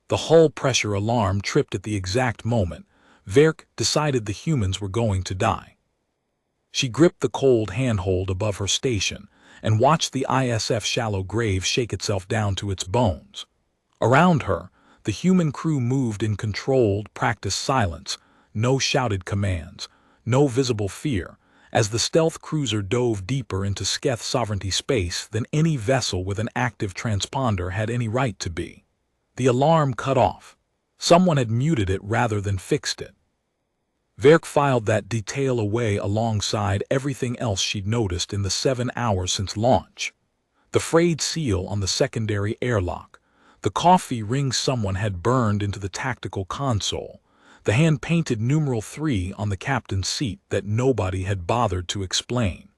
The hull pressure alarm tripped at the exact moment Varek decided the humans were going to die. She gripped the cold handhold above her station and watched the ISF shallow grave shake itself down to its bones. Around her, the human crew moved in controlled, practiced silence, no shouted commands, no visible fear, as the stealth cruiser dove deeper into Sketh sovereignty space than any vessel with an active transponder had any right to be. The alarm cut off. Someone had muted it rather than fixed it. Varek filed that detail away alongside everything else she'd noticed in the 7 hours since launch. The frayed seal on the secondary airlock, the coffee ring someone had burned into the tactical console, the hand-painted numeral 3 on the captain's seat that nobody had bothered to explain.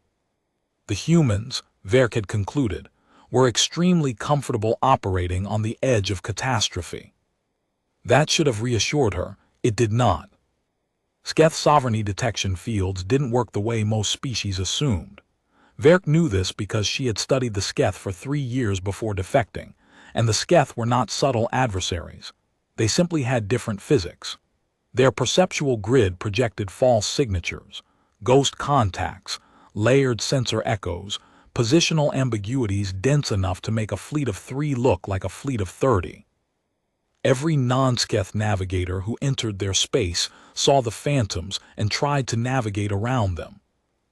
The humans, Varek had concluded, were extremely comfortable operating on the edge of catastrophe. That should have reassured her. It did not. Sketh sovereignty detection fields didn't work the way most species assumed. Varek knew this because she had studied the Sketh for 3 years before defecting, and the Sketh were not subtle adversaries. They simply had different physics. Their perceptual grid projected false signatures, ghost contacts, layered sensor echoes, positional ambiguities dense enough to make a fleet of 3 look like a fleet of 30. Every non-Sketh navigator who entered their space saw the phantoms and tried to navigate around them.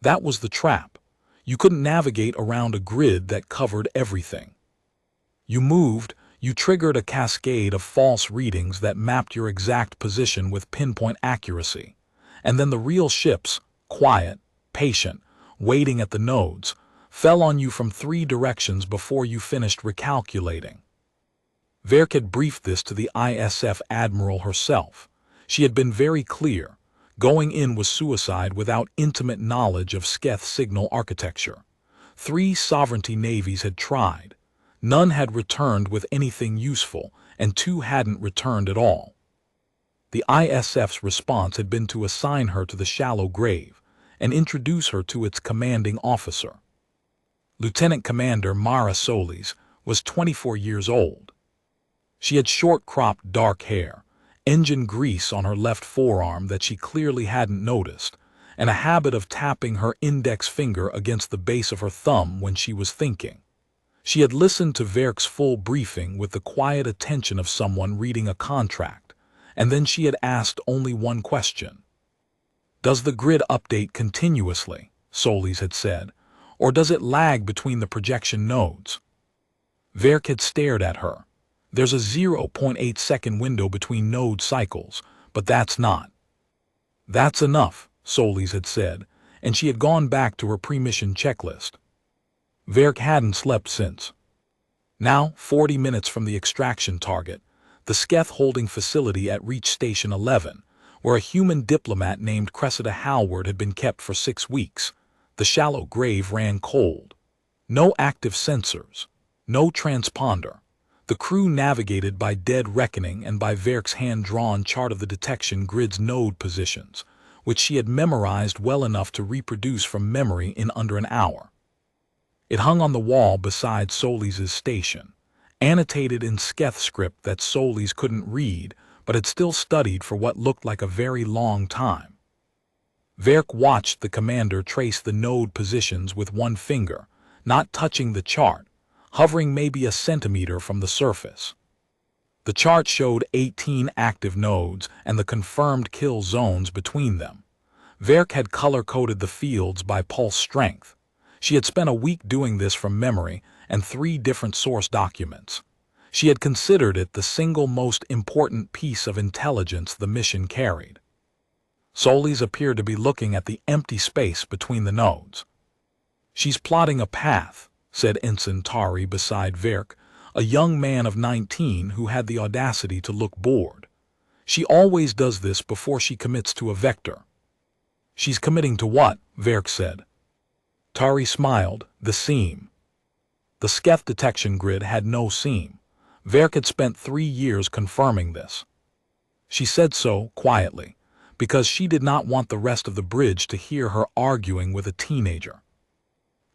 That was the trap. You couldn't navigate around a grid that covered everything. You moved, you triggered a cascade of false readings that mapped your exact position with pinpoint accuracy. And then the real ships, quiet, patient, waiting at the nodes, fell on you from 3 directions before you finished recalculating. Varek had briefed this to the ISF Admiral herself. She had been very clear. Going in was suicide without intimate knowledge of Sketh signal architecture. 3 sovereignty navies had tried. None had returned with anything useful, and 2 hadn't returned at all. The ISF's response had been to assign her to the shallow grave and introduce her to its commanding officer. Lieutenant Commander Mara Solis was 24 years old. She had short-cropped dark hair, engine grease on her left forearm that she clearly hadn't noticed, and a habit of tapping her index finger against the base of her thumb when she was thinking. She had listened to Varek's full briefing with the quiet attention of someone reading a contract, and then she had asked only one question. "Does the grid update continuously?" Solis had said, "or does it lag between the projection nodes?" Varek had stared at her. "There's a 0.8-second window between node cycles, but that's not." "That's enough," Solis had said, and she had gone back to her pre-mission checklist. Varek hadn't slept since. Now, 40 minutes from the extraction target, the Sketh holding facility at Reach Station 11, where a human diplomat named Cressida Hallward had been kept for 6 weeks, the shallow grave ran cold. No active sensors, no transponder. The crew navigated by dead reckoning and by Varek's hand-drawn chart of the detection grid's node positions, which she had memorized well enough to reproduce from memory in under an hour. It hung on the wall beside Solis's station, annotated in Sketh script that Solis couldn't read, but had still studied for what looked like a very long time. Varek watched the commander trace the node positions with one finger, not touching the chart, hovering maybe a centimeter from the surface. The chart showed 18 active nodes and the confirmed kill zones between them. Varek had color-coded the fields by pulse strength. She had spent a week doing this from memory and 3 different source documents. She had considered it the single most important piece of intelligence the mission carried. Solis appeared to be looking at the empty space between the nodes. "She's plotting a path," said Ensign Tari beside Varek, a young man of 19 who had the audacity to look bored. "She always does this before she commits to a vector." "She's committing to what?" Varek said. Tari smiled. "The seam." The Sketh detection grid had no seam. Varek had spent 3 years confirming this. She said so, quietly, because she did not want the rest of the bridge to hear her arguing with a teenager.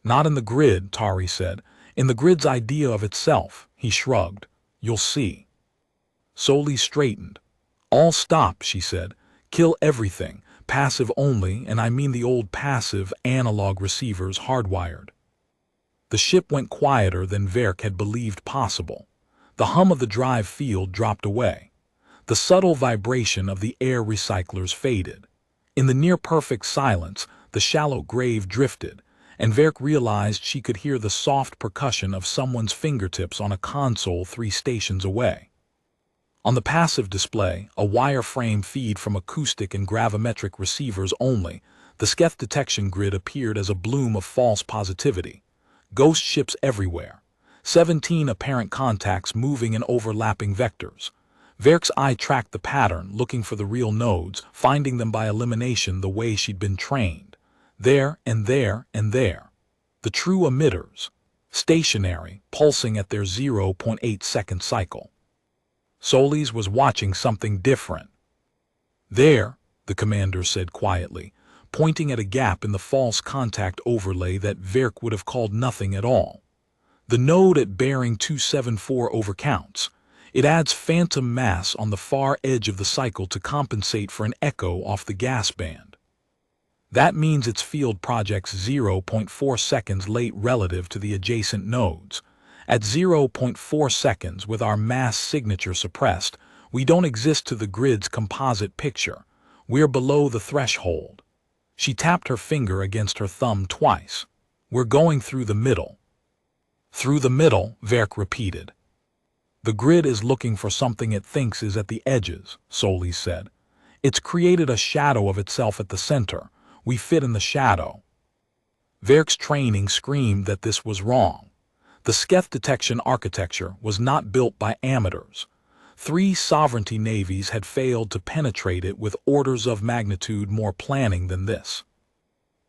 "Not in the grid," Tari said. "In the grid's idea of itself," he shrugged. "You'll see." Solis straightened. All stop, she said. Kill everything, passive only, and I mean the old passive analog receivers hardwired. The ship went quieter than Varek had believed possible. The hum of the drive field dropped away. The subtle vibration of the air recyclers faded. In the near-perfect silence, the shallow grave drifted, and Varek realized she could hear the soft percussion of someone's fingertips on a console 3 stations away. On the passive display, a wireframe feed from acoustic and gravimetric receivers only, the Sketh detection grid appeared as a bloom of false positivity. Ghost ships everywhere. 17 apparent contacts moving in overlapping vectors. Varek's eye tracked the pattern, looking for the real nodes, finding them by elimination the way she'd been trained. There and there and there. The true emitters. Stationary, pulsing at their 0.8-second cycle. Solis was watching something different. There, the commander said quietly, pointing at a gap in the false contact overlay that Varek would have called nothing at all. The node at bearing 274 overcounts. It adds phantom mass on the far edge of the cycle to compensate for an echo off the gas band. That means its field projects 0.4 seconds late relative to the adjacent nodes. At 0.4 seconds, with our mass signature suppressed, we don't exist to the grid's composite picture. We're below the threshold. She tapped her finger against her thumb twice. We're going through the middle. Through the middle, Varek repeated. The grid is looking for something it thinks is at the edges, Solis said. It's created a shadow of itself at the center. We fit in the shadow. Varek's training screamed that this was wrong. The Sketh detection architecture was not built by amateurs. 3 sovereignty navies had failed to penetrate it with orders of magnitude more planning than this.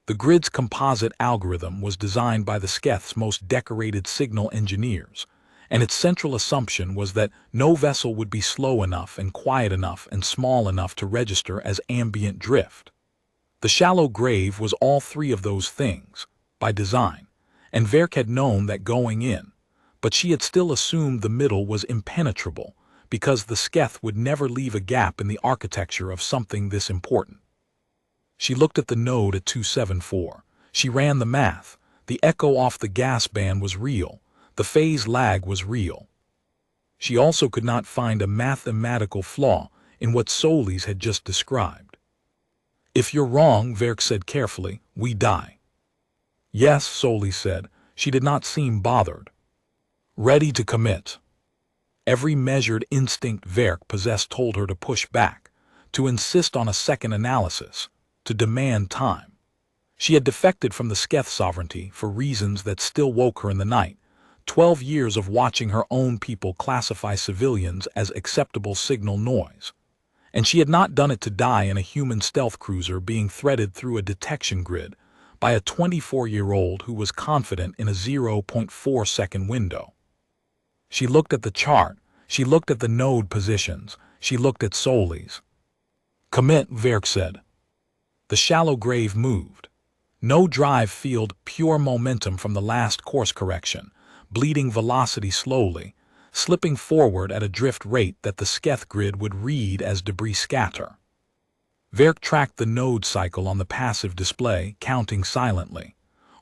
The grid's composite algorithm was designed by the Sketh's most decorated signal engineers, and its central assumption was that no vessel would be slow enough and quiet enough and small enough to register as ambient drift. The shallow grave was all 3 of those things, by design, and Varek had known that going in, but she had still assumed the middle was impenetrable, because the Sketh would never leave a gap in the architecture of something this important. She looked at the node at 274. She ran the math. The echo off the gas band was real. The phase lag was real. She also could not find a mathematical flaw in what Solis had just described. If you're wrong, Varek said carefully, we die. Yes, Solis said. She did not seem bothered. Ready to commit. Every measured instinct Varek possessed told her to push back, to insist on a second analysis, to demand time. She had defected from the Sketh sovereignty for reasons that still woke her in the night. 12 years of watching her own people classify civilians as acceptable signal noise. And she had not done it to die in a human stealth cruiser being threaded through a detection grid by a 24-year-old who was confident in a 0.4-second window. She looked at the chart, she looked at the node positions, she looked at Solis. Commit, Varek said. The shallow grave moved. No drive field, pure momentum from the last course correction, bleeding velocity slowly, slipping forward at a drift rate that the Sketh grid would read as debris scatter. Varek tracked the node cycle on the passive display, counting silently.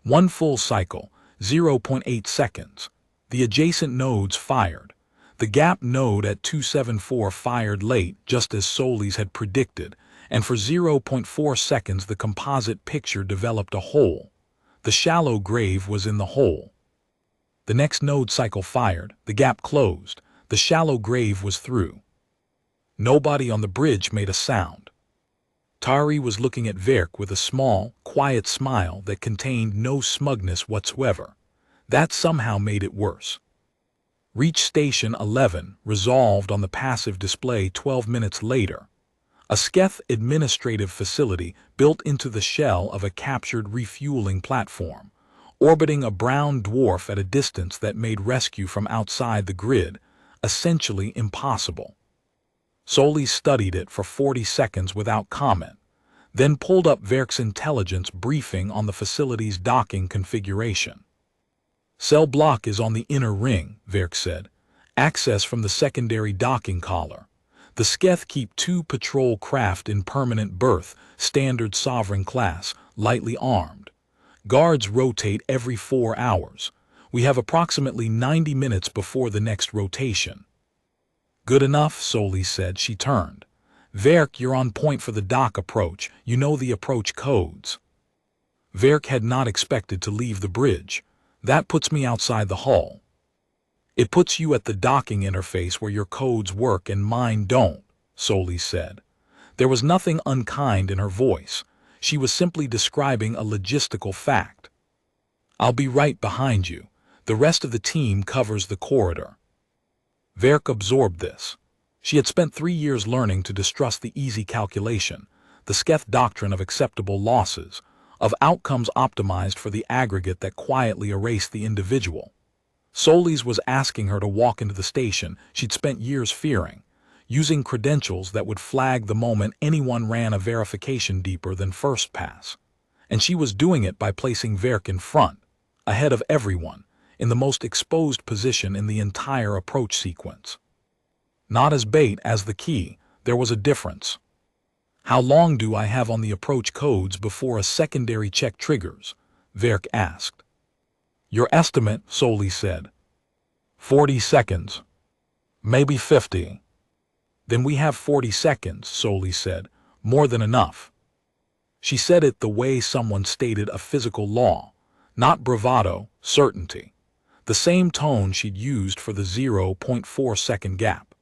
1 full cycle, 0.8 seconds. The adjacent nodes fired. The gap node at 274 fired late, just as Solis had predicted, and for 0.4 seconds the composite picture developed a hole. The shallow grave was in the hole. The next node cycle fired, the gap closed, the shallow grave was through. Nobody on the bridge made a sound. Tari was looking at Varek with a small, quiet smile that contained no smugness whatsoever. That somehow made it worse. Reach Station 11, resolved on the passive display 12 minutes later. A Sketh administrative facility built into the shell of a captured refueling platform, orbiting a brown dwarf at a distance that made rescue from outside the grid essentially impossible. Solis studied it for 40 seconds without comment, then pulled up Varek's intelligence briefing on the facility's docking configuration. Cell block is on the inner ring, Varek said. Access from the secondary docking collar. The Sketh keep 2 patrol craft in permanent berth, standard sovereign class, lightly armed. Guards rotate every 4 hours. We have approximately 90 minutes before the next rotation. Good enough, Soli said. She turned. Varek, you're on point for the dock approach. You know the approach codes. Varek had not expected to leave the bridge. That puts me outside the hull. It puts you at the docking interface where your codes work and mine don't, Soli said. There was nothing unkind in her voice. She was simply describing a logistical fact. I'll be right behind you. The rest of the team covers the corridor. Varek absorbed this. She had spent 3 years learning to distrust the easy calculation, the Sketh doctrine of acceptable losses, of outcomes optimized for the aggregate that quietly erased the individual. Soli's was asking her to walk into the station she'd spent years fearing, using credentials that would flag the moment anyone ran a verification deeper than first pass. And she was doing it by placing Varek in front, ahead of everyone, in the most exposed position in the entire approach sequence. Not as bait as the key, there was a difference. How long do I have on the approach codes before a secondary check triggers? Varek asked. Your estimate, Soli said. 40 seconds. Maybe 50. Then we have 40 seconds, Soli said. More than enough. She said it the way someone stated a physical law, not bravado, certainty. The same tone she'd used for the 0.4-second gap.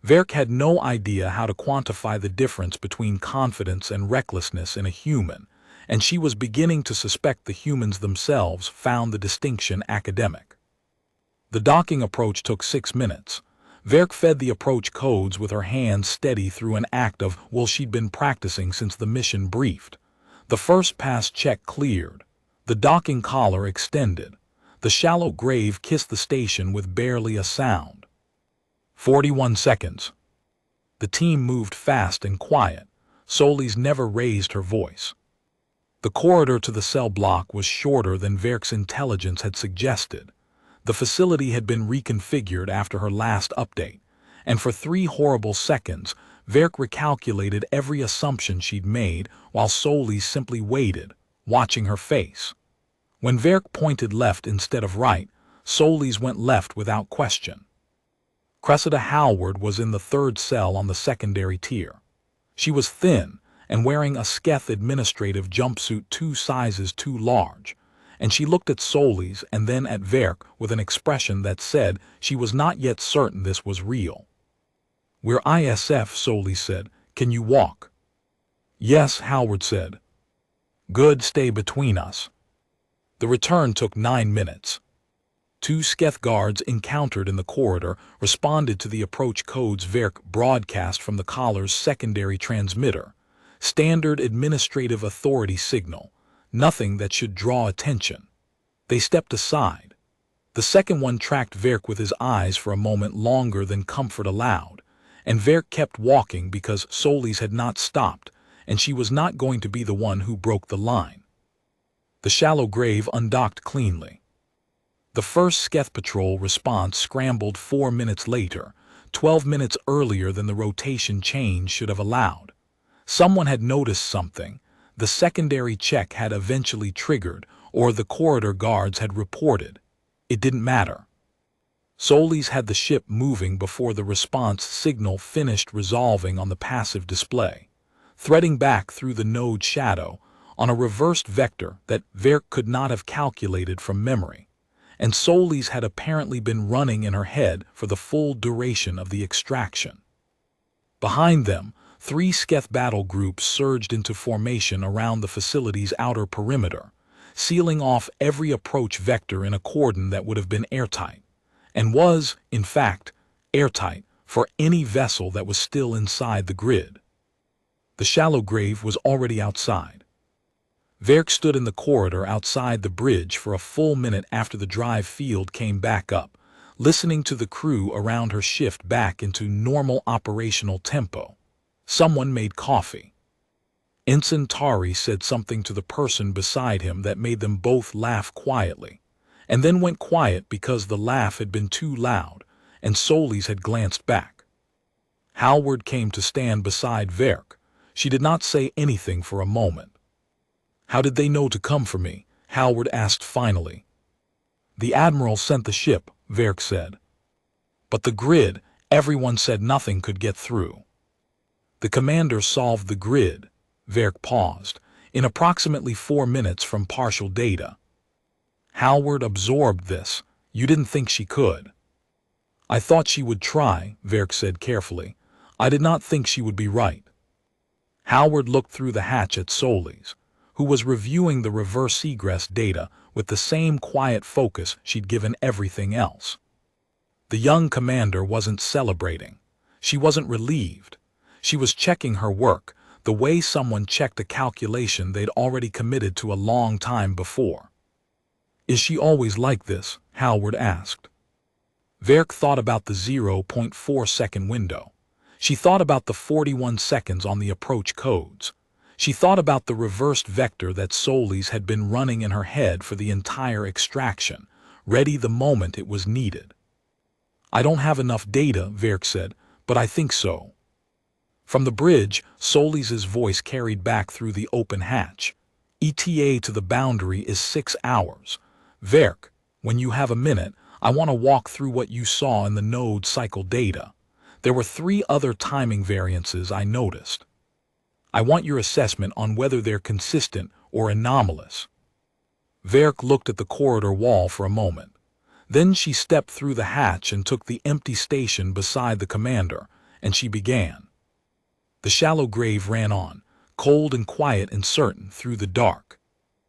Varek had no idea how to quantify the difference between confidence and recklessness in a human, and she was beginning to suspect the humans themselves found the distinction academic. The docking approach took 6 minutes. Varek fed the approach codes with her hands steady through an act of, well, she'd been practicing since the mission briefed. The first pass check cleared. The docking collar extended. The shallow grave kissed the station with barely a sound. 41 seconds. The team moved fast and quiet. Soli's never raised her voice. The corridor to the cell block was shorter than Varek's intelligence had suggested. The facility had been reconfigured after her last update, and for 3 horrible seconds, Varek recalculated every assumption she'd made while Soli simply waited, watching her face. When Varek pointed left instead of right, Soli's went left without question. Cressida Howard was in the 3rd cell on the secondary tier. She was thin and wearing a Sketh administrative jumpsuit 2 sizes too large, and she looked at Soli's and then at Varek with an expression that said she was not yet certain this was real. We're ISF, Soli said. Can you walk? Yes, Howard said. Good, stay between us. The return took 9 minutes. 2 Sketh guards encountered in the corridor responded to the approach codes Varek broadcast from the collar's secondary transmitter. Standard administrative authority signal, nothing that should draw attention. They stepped aside. The second one tracked Varek with his eyes for a moment longer than comfort allowed, and Varek kept walking because Soli's had not stopped, and she was not going to be the one who broke the line. The shallow grave undocked cleanly. The first Sketh patrol response scrambled 4 minutes later, 12 minutes earlier than the rotation change should have allowed. Someone had noticed something. The secondary check had eventually triggered, or the corridor guards had reported. It didn't matter. Soli's had the ship moving before the response signal finished resolving on the passive display, threading back through the node shadow on a reversed vector that Varek could not have calculated from memory, and Soli's had apparently been running in her head for the full duration of the extraction. Behind them, 3 Sketh battle groups surged into formation around the facility's outer perimeter, sealing off every approach vector in a cordon that would have been airtight, and was, in fact, airtight for any vessel that was still inside the grid. The shallow grave was already outside. Varek stood in the corridor outside the bridge for a full minute after the drive field came back up, listening to the crew around her shift back into normal operational tempo. Someone made coffee. Ensign Tari said something to the person beside him that made them both laugh quietly, and then went quiet because the laugh had been too loud, and Solis had glanced back. Hallward came to stand beside Varek. She did not say anything for a moment. "How did they know to come for me?" Hallward asked finally. "The Admiral sent the ship," Varek said. "But the grid, everyone said nothing could get through." "The commander solved the grid," Varek paused, "in approximately 4 minutes from partial data." Hallward absorbed this. "You didn't think she could?" "I thought she would try," Varek said carefully. "I did not think she would be right." Hallward looked through the hatch at Solis, who was reviewing the reverse egress data with the same quiet focus she'd given everything else. The young commander wasn't celebrating. She wasn't relieved. She was checking her work, the way someone checked a calculation they'd already committed to a long time before. "Is she always like this?" Hallward asked. Varek thought about the 0.4-second window. She thought about the 41 seconds on the approach codes. She thought about the reversed vector that Solis had been running in her head for the entire extraction, ready the moment it was needed. "I don't have enough data," Varek said, "but I think so." From the bridge, Solis's voice carried back through the open hatch. "ETA to the boundary is 6 hours. Varek, when you have a minute, I want to walk through what you saw in the node cycle data. There were 3 other timing variances I noticed. I want your assessment on whether they're consistent or anomalous." Varek looked at the corridor wall for a moment. Then she stepped through the hatch and took the empty station beside the commander, and she began. The shallow grave ran on, cold and quiet and certain through the dark.